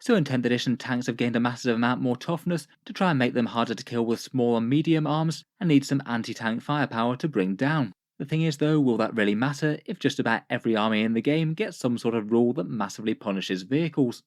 So in 10th edition, tanks have gained a massive amount more toughness to try and make them harder to kill with small and medium arms, and need some anti-tank firepower to bring down. The thing is though, will that really matter if just about every army in the game gets some sort of rule that massively punishes vehicles?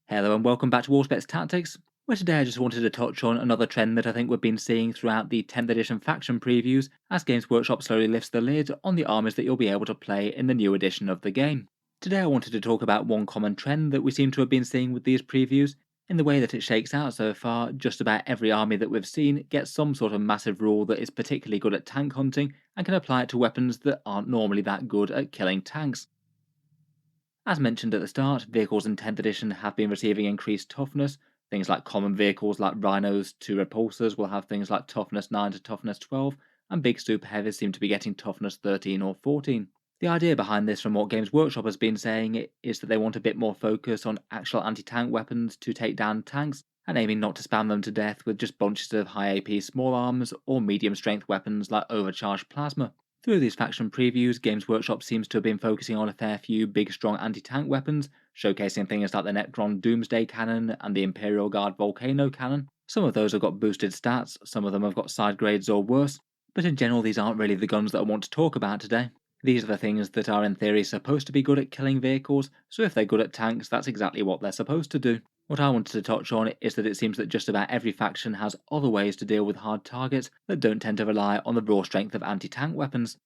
Hello and welcome back to Warspets Tactics, where today I just wanted to touch on another trend that I think we've been seeing throughout the 10th edition faction previews as Games Workshop slowly lifts the lid on the armies that you'll be able to play in the new edition of the game. Today I wanted to talk about one common trend that we seem to have been seeing with these previews. In the way that it shakes out so far, just about every army that we've seen gets some sort of massive rule that is particularly good at tank hunting and can apply it to weapons that aren't normally that good at killing tanks. As mentioned at the start, vehicles in 10th edition have been receiving increased toughness. Things like common vehicles like Rhinos to Repulsors will have things like toughness 9 to toughness 12, and big super heavies seem to be getting toughness 13 or 14. The idea behind this, from what Games Workshop has been saying, is that they want a bit more focus on actual anti-tank weapons to take down tanks, and aiming not to spam them to death with just bunches of high AP small arms or medium strength weapons like overcharged plasma. Through these faction previews, Games Workshop seems to have been focusing on a fair few big strong anti-tank weapons, showcasing things like the Necron Doomsday Cannon and the Imperial Guard Volcano Cannon. Some of those have got boosted stats, some of them have got side grades or worse, but in general these aren't really the guns that I want to talk about today. These are the things that are in theory supposed to be good at killing vehicles, so if they're good at tanks, that's exactly what they're supposed to do. What I wanted to touch on is that it seems that just about every faction has other ways to deal with hard targets that don't tend to rely on the raw strength of anti-tank weapons.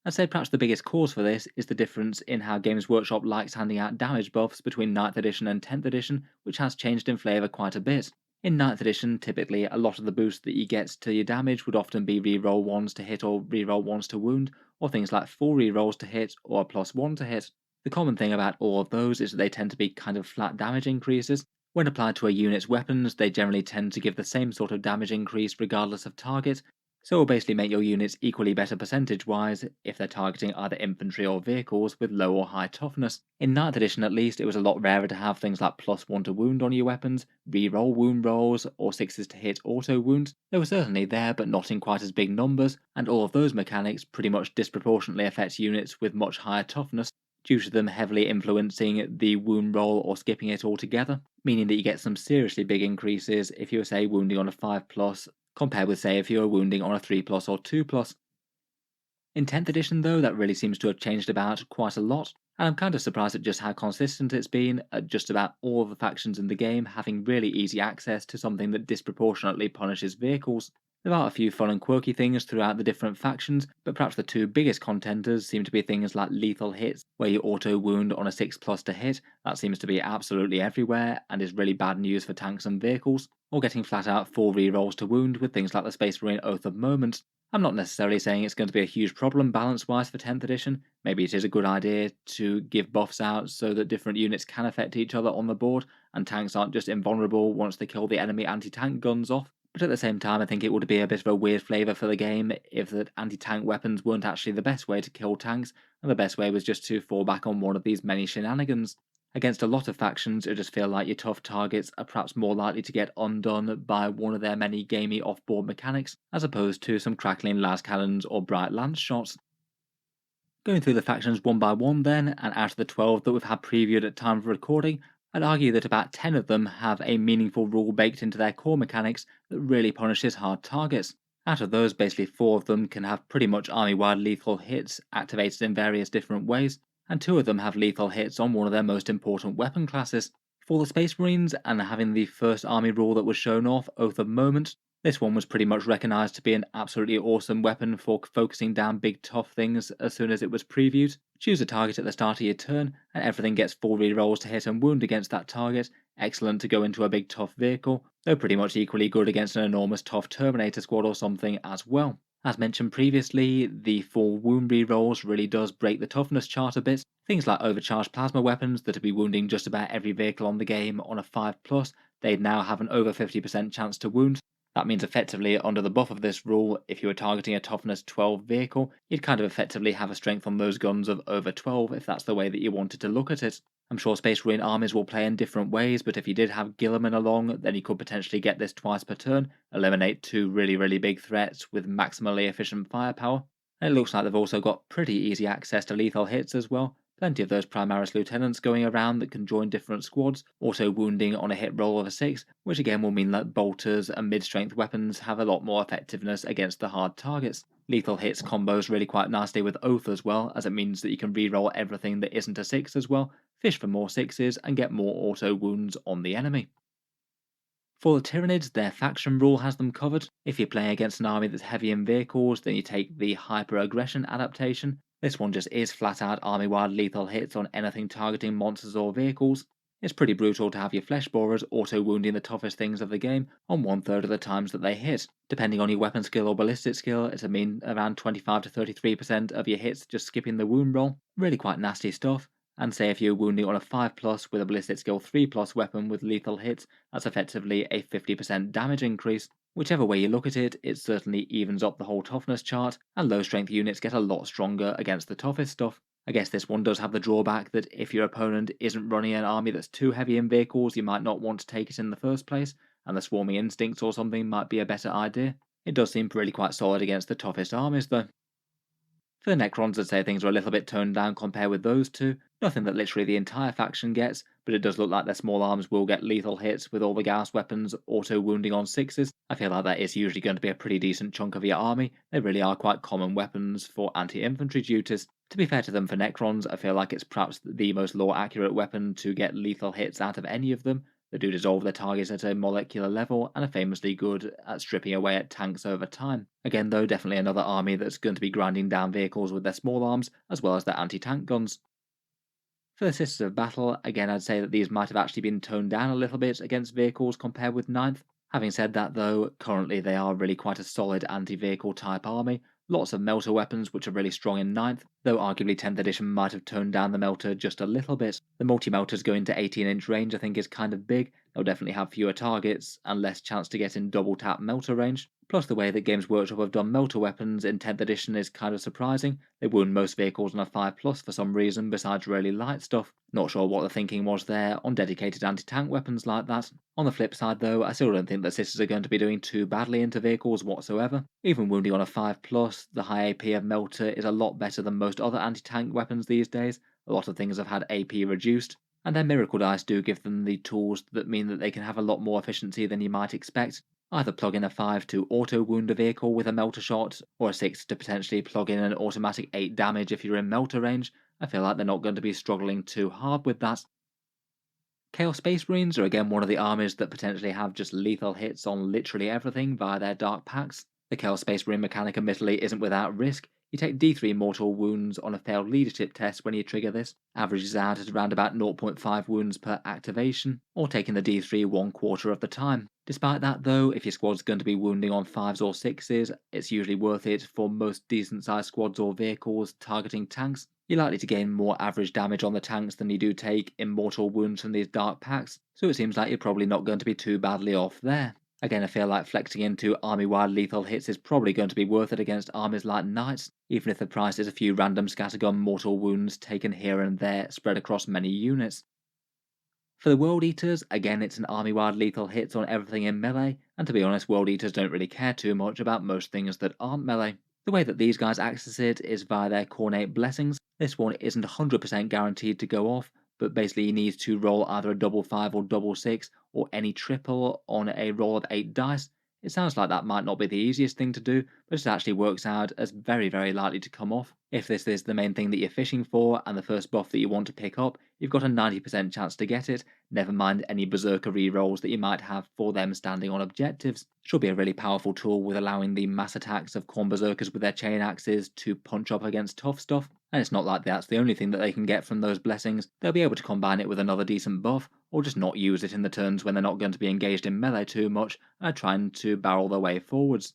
I'd say perhaps the biggest cause for this is the difference in how Games Workshop likes handing out damage buffs between 9th edition and 10th edition, which has changed in flavour quite a bit. In 9th edition, typically a lot of the boost that you get to your damage would often be reroll 1s to hit or reroll 1s to wound, or things like full rerolls to hit or a +1 to hit. The common thing about all of those is that they tend to be kind of flat damage increases. When applied to a unit's weapons, they generally tend to give the same sort of damage increase regardless of target, so it will basically make your units equally better percentage-wise if they're targeting either infantry or vehicles with low or high toughness. In 9th edition at least, it was a lot rarer to have things like +1 to wound on your weapons, reroll wound rolls, or 6s to hit auto wounds. They were certainly there, but not in quite as big numbers, and all of those mechanics pretty much disproportionately affect units with much higher toughness, due to them heavily influencing the wound roll or skipping it altogether, meaning that you get some seriously big increases if you were, say, wounding on a 5+, compared with, say, if you were wounding on a 3+ or 2+. In 10th edition though, that really seems to have changed about quite a lot, and I'm kind of surprised at just how consistent it's been at just about all of the factions in the game having really easy access to something that disproportionately punishes vehicles. There are a few fun and quirky things throughout the different factions, but perhaps the two biggest contenders seem to be things like lethal hits, where you auto wound on a 6+ to hit. That seems to be absolutely everywhere and is really bad news for tanks and vehicles, or getting flat out 4 rerolls to wound with things like the Space Marine Oath of Moment. I'm not necessarily saying it's going to be a huge problem balance-wise for 10th edition. Maybe it is a good idea to give buffs out so that different units can affect each other on the board, and tanks aren't just invulnerable once they kill the enemy anti-tank guns off. But at the same time, I think it would be a bit of a weird flavour for the game if the anti-tank weapons weren't actually the best way to kill tanks, and the best way was just to fall back on one of these many shenanigans. Against a lot of factions, it just feels like your tough targets are perhaps more likely to get undone by one of their many gamey off-board mechanics, as opposed to some crackling las cannons or bright lance shots. Going through the factions one by one then, and out of the 12 that we've had previewed at time of recording, I'd argue that about 10 of them have a meaningful rule baked into their core mechanics that really punishes hard targets. Out of those, basically 4 of them can have pretty much army-wide lethal hits activated in various different ways, and 2 of them have lethal hits on one of their most important weapon classes. For the Space Marines, and having the first army rule that was shown off, Oath of Moment, this one was pretty much recognised to be an absolutely awesome weapon for focusing down big tough things as soon as it was previewed. Choose a target at the start of your turn, and everything gets 4 rerolls to hit and wound against that target. Excellent to go into a big tough vehicle, though pretty much equally good against an enormous tough Terminator squad or something as well. As mentioned previously, the 4 wound rerolls really does break the toughness chart a bit. Things like overcharged plasma weapons that would be wounding just about every vehicle on the game on a 5+, they'd now have an over 50% chance to wound. That means effectively, under the buff of this rule, if you were targeting a toughness 12 vehicle, you'd kind of effectively have a strength on those guns of over 12 if that's the way that you wanted to look at it. I'm sure Space Marine armies will play in different ways, but if you did have Guilliman along, then you could potentially get this twice per turn, eliminate 2 really big threats with maximally efficient firepower. And it looks like they've also got pretty easy access to lethal hits as well. Plenty of those Primaris Lieutenants going around that can join different squads, also wounding on a hit roll of a 6, which again will mean that bolters and mid-strength weapons have a lot more effectiveness against the hard targets. Lethal hits combos really quite nicely with Oath as well, as it means that you can reroll everything that isn't a 6 as well, fish for more 6s, and get more auto wounds on the enemy. For the Tyranids, their faction rule has them covered. If you're playing against an army that's heavy in vehicles, then you take the Hyper Aggression adaptation. This one just is flat out army-wide lethal hits on anything targeting monsters or vehicles. It's pretty brutal to have your flesh borers auto-wounding the toughest things of the game on 1/3 of the times that they hit. Depending on your weapon skill or ballistic skill, it's around 25 to 33% of your hits just skipping the wound roll. Really quite nasty stuff. And say if you're wounding on a 5+ with a ballistic skill 3+ weapon with lethal hits, that's effectively a 50% damage increase. Whichever way you look at it, it certainly evens up the whole toughness chart, and low strength units get a lot stronger against the toughest stuff. I guess this one does have the drawback that if your opponent isn't running an army that's too heavy in vehicles, you might not want to take it in the first place, and the swarming instincts or something might be a better idea. It does seem really quite solid against the toughest armies though. For the Necrons, I'd say things are a little bit toned down compared with those two. Nothing that literally the entire faction gets, but it does look like their small arms will get lethal hits with all the Gauss weapons auto-wounding on 6s. I feel like that is usually going to be a pretty decent chunk of your army. They really are quite common weapons for anti-infantry duties. To be fair to them, for Necrons, I feel like it's perhaps the most lore-accurate weapon to get lethal hits out of any of them. They do dissolve their targets at a molecular level and are famously good at stripping away at tanks over time. Again though, definitely another army that's going to be grinding down vehicles with their small arms as well as their anti-tank guns. For the Sisters of Battle, again I'd say that these might have actually been toned down a little bit against vehicles compared with Ninth. Having said that though, currently they are really quite a solid anti-vehicle type army. Lots of melter weapons which are really strong in Ninth, though arguably 10th edition might have toned down the melter just a little bit. The multi-melters going to 18-inch range I think is kind of big. They'll definitely have fewer targets and less chance to get in double tap melter range. Plus the way that Games Workshop have done melter weapons in 10th edition is kind of surprising. They wound most vehicles on a 5+ for some reason besides really light stuff. Not sure what the thinking was there on dedicated anti-tank weapons like that. On the flip side though, I still don't think that Sisters are going to be doing too badly into vehicles whatsoever. Even wounding on a 5+, the high AP of melter is a lot better than most other anti-tank weapons these days. A lot of things have had AP reduced, and their miracle dice do give them the tools that mean that they can have a lot more efficiency than you might expect. Either plug in a 5 to auto-wound a vehicle with a melter shot, or a 6 to potentially plug in an automatic 8 damage if you're in melter range. I feel like they're not going to be struggling too hard with that. Chaos Space Marines are again one of the armies that potentially have just lethal hits on literally everything via their Dark Pacts. The Chaos Space Marine mechanic admittedly isn't without risk. You take D3 mortal wounds on a failed leadership test when you trigger this, averages out at around about 0.5 wounds per activation, or taking the D3 1/4 of the time. Despite that though, if your squad's going to be wounding on 5s or 6s, it's usually worth it for most decent sized squads or vehicles targeting tanks. You're likely to gain more average damage on the tanks than you do take in mortal wounds from these Dark Pacts, so it seems like you're probably not going to be too badly off there. Again, I feel like flexing into army-wide lethal hits is probably going to be worth it against armies like Knights, even if the price is a few random scattergun mortal wounds taken here and there spread across many units. For the World Eaters, again it's an army-wide lethal hits on everything in melee, and to be honest, World Eaters don't really care too much about most things that aren't melee. The way that these guys access it is via their Cornate Blessings. This one isn't 100% guaranteed to go off, but basically you need to roll either a double 5 or double 6, or any triple on a roll of 8 dice. It sounds like that might not be the easiest thing to do, but it actually works out as very, very likely to come off. If this is the main thing that you're fishing for, and the first buff that you want to pick up, you've got a 90% chance to get it, never mind any Berserker rerolls that you might have for them standing on objectives. Should be a really powerful tool with allowing the mass attacks of Khorne Berserkers with their chain axes to punch up against tough stuff, and it's not like that's the only thing that they can get from those blessings. They'll be able to combine it with another decent buff, or just not use it in the turns when they're not going to be engaged in melee too much and are trying to barrel their way forwards.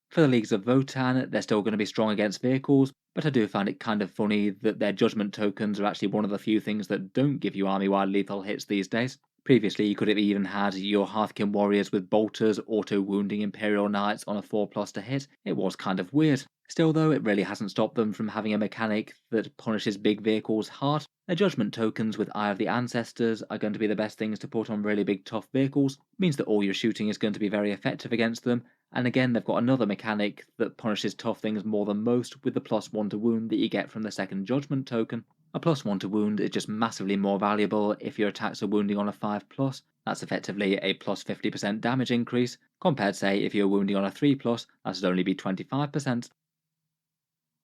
For the Leagues of Votann, they're still going to be strong against vehicles, but I do find it kind of funny that their judgment tokens are actually one of the few things that don't give you army-wide lethal hits these days. Previously, you could have even had your Hearthkin warriors with bolters auto-wounding Imperial Knights on a 4+ to hit. It was kind of weird. Still though, it really hasn't stopped them from having a mechanic that punishes big vehicles hard. Their judgment tokens with Eye of the Ancestors are going to be the best things to put on really big tough vehicles. It means that all your shooting is going to be very effective against them, And again, they've got another mechanic that punishes tough things more than most with the +1 to wound that you get from the second judgment token. A +1 to wound is just massively more valuable if your attacks are wounding on a 5+. That's effectively a +50% damage increase, compared say if you're wounding on a 3+, that'd only be 25%.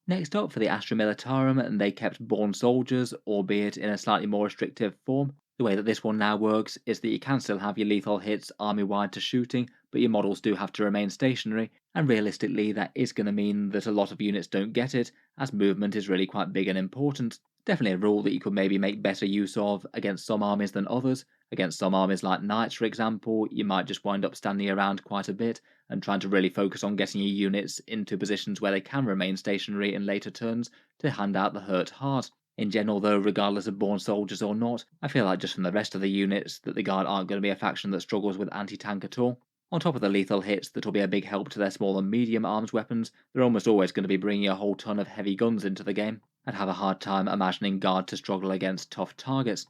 Next up for the Astra Militarum, and they kept Born Soldiers, albeit in a slightly more restrictive form. The way that this one now works is that you can still have your lethal hits army-wide to shooting, but your models do have to remain stationary, and realistically that is going to mean that a lot of units don't get it, as movement is really quite big and important. Definitely a rule that you could maybe make better use of against some armies than others. Against some armies like Knights, for example, you might just wind up standing around quite a bit, and trying to really focus on getting your units into positions where they can remain stationary in later turns to hand out the hurt hard. In general though, regardless of Born Soldiers or not, I feel like just from the rest of the units that the Guard aren't going to be a faction that struggles with anti-tank at all. On top of the lethal hits that will be a big help to their small and medium arms weapons, they're almost always going to be bringing a whole ton of heavy guns into the game. I'd have a hard time imagining Guard to struggle against tough targets.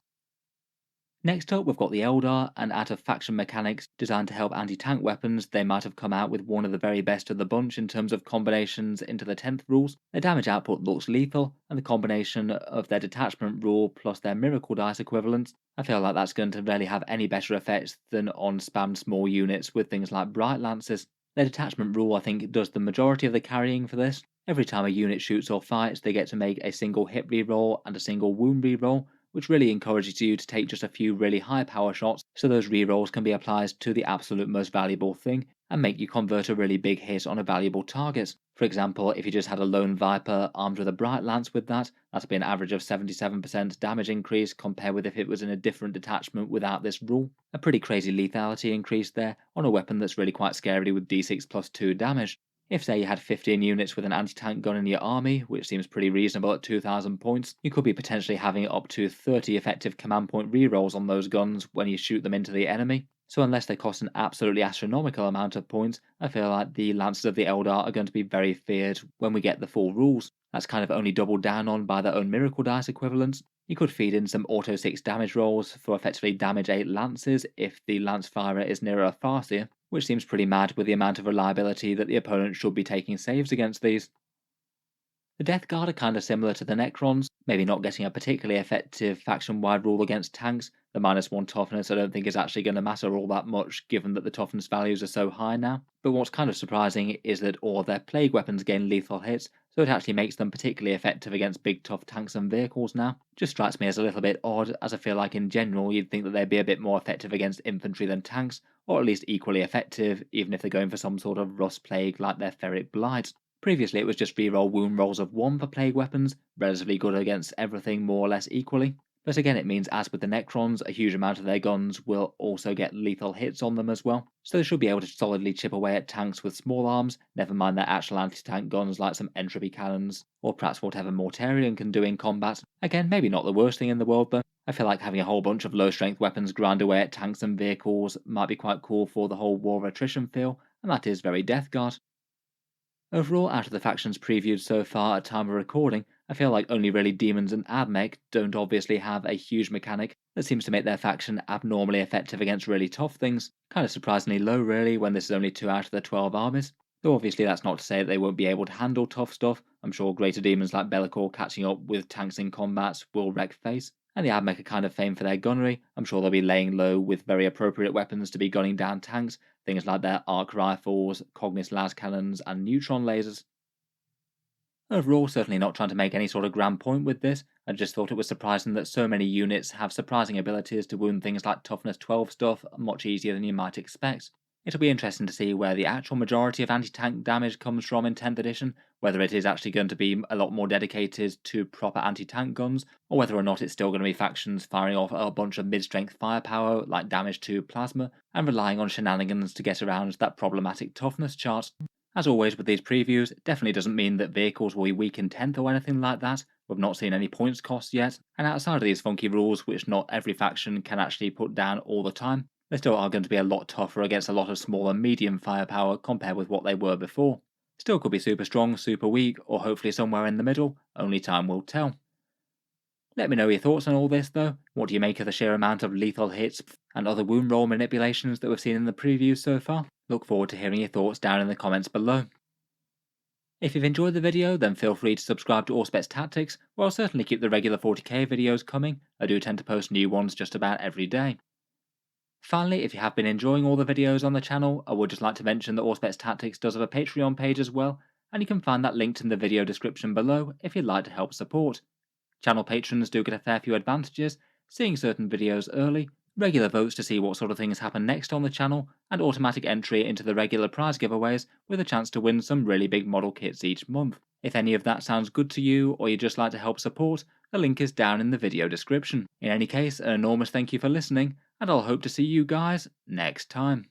Next up, we've got the Eldar, and out of faction mechanics designed to help anti-tank weapons, they might have come out with one of the very best of the bunch in terms of combinations into the 10th rules. Their damage output looks lethal, and the combination of their detachment rule plus their miracle dice equivalents, I feel like that's going to rarely have any better effects than on spammed small units with things like Bright Lances. Their detachment rule, I think, does the majority of the carrying for this. Every time a unit shoots or fights, they get to make a single hit reroll and a single wound reroll, which really encourages you to take just a few really high power shots so those rerolls can be applied to the absolute most valuable thing and make you convert a really big hit on a valuable target. For example, if you just had a lone Viper armed with a Bright Lance with that'd be an average of 77% damage increase compared with if it was in a different detachment without this rule. A pretty crazy lethality increase there on a weapon that's really quite scary with d6+2 damage. If say you had 15 units with an anti-tank gun in your army, which seems pretty reasonable at 2000 points, you could be potentially having up to 30 effective command point rerolls on those guns when you shoot them into the enemy. So unless they cost an absolutely astronomical amount of points, I feel like the Lancers of the Eldar are going to be very feared when we get the full rules. That's kind of only doubled down on by their own miracle dice equivalents. You could feed in some auto 6 damage rolls for effectively damage 8 lances if the lance firer is nearer a Farseer, which seems pretty mad with the amount of reliability that the opponent should be taking saves against these. The Death Guard are kind of similar to the Necrons, maybe not getting a particularly effective faction-wide rule against tanks. The -1 toughness I don't think is actually going to matter all that much given that the toughness values are so high now. But what's kind of surprising is that all of their plague weapons gain lethal hits, so it actually makes them particularly effective against big tough tanks and vehicles now. Just strikes me as a little bit odd, as I feel like in general you'd think that they'd be a bit more effective against infantry than tanks, or at least equally effective, even if they're going for some sort of rust plague like their Ferric Blight. Previously it was just reroll wound rolls of 1 for plague weapons, relatively good against everything more or less equally. But again it means as with the Necrons, a huge amount of their guns will also get lethal hits on them as well, so they should be able to solidly chip away at tanks with small arms, never mind their actual anti-tank guns like some entropy cannons, or perhaps whatever Mortarion can do in combat. Again, maybe not the worst thing in the world though. I feel like having a whole bunch of low strength weapons grind away at tanks and vehicles might be quite cool for the whole war attrition feel, and that is very Death Guard. Overall, out of the factions previewed so far at time of recording, I feel like only really Demons and Admech don't obviously have a huge mechanic that seems to make their faction abnormally effective against really tough things. Kind of surprisingly low really when this is only 2 out of the 12 armies. Though obviously that's not to say that they won't be able to handle tough stuff. I'm sure greater demons like Be'lakor catching up with tanks in combat will wreck face. And the Admech are kind of famed for their gunnery. I'm sure they'll be laying low with very appropriate weapons to be gunning down tanks, things like their arc rifles, Cognis las cannons, and neutron lasers. Overall, certainly not trying to make any sort of grand point with this, I just thought it was surprising that so many units have surprising abilities to wound things like toughness 12 stuff much easier than you might expect. It'll be interesting to see where the actual majority of anti-tank damage comes from in 10th edition, whether it is actually going to be a lot more dedicated to proper anti-tank guns, or whether or not it's still going to be factions firing off a bunch of mid-strength firepower like damage to plasma, and relying on shenanigans to get around that problematic toughness chart. As always with these previews, it definitely doesn't mean that vehicles will be weak in 10th or anything like that. We've not seen any points cost yet, and outside of these funky rules which not every faction can actually put down all the time, they still are going to be a lot tougher against a lot of small and medium firepower compared with what they were before. Still could be super strong, super weak, or hopefully somewhere in the middle, only time will tell. Let me know your thoughts on all this though. What do you make of the sheer amount of lethal hits and other wound roll manipulations that we've seen in the previews so far? Look forward to hearing your thoughts down in the comments below. If you've enjoyed the video, then feel free to subscribe to Auspex Tactics, where I'll certainly keep the regular 40k videos coming. I do tend to post new ones just about every day. Finally, if you have been enjoying all the videos on the channel, I would just like to mention that Auspex Tactics does have a Patreon page as well, and you can find that linked in the video description below if you'd like to help support. Channel patrons do get a fair few advantages, seeing certain videos early, regular votes to see what sort of things happen next on the channel, and automatic entry into the regular prize giveaways with a chance to win some really big model kits each month. If any of that sounds good to you, or you'd just like to help support, the link is down in the video description. In any case, an enormous thank you for listening, and I'll hope to see you guys next time.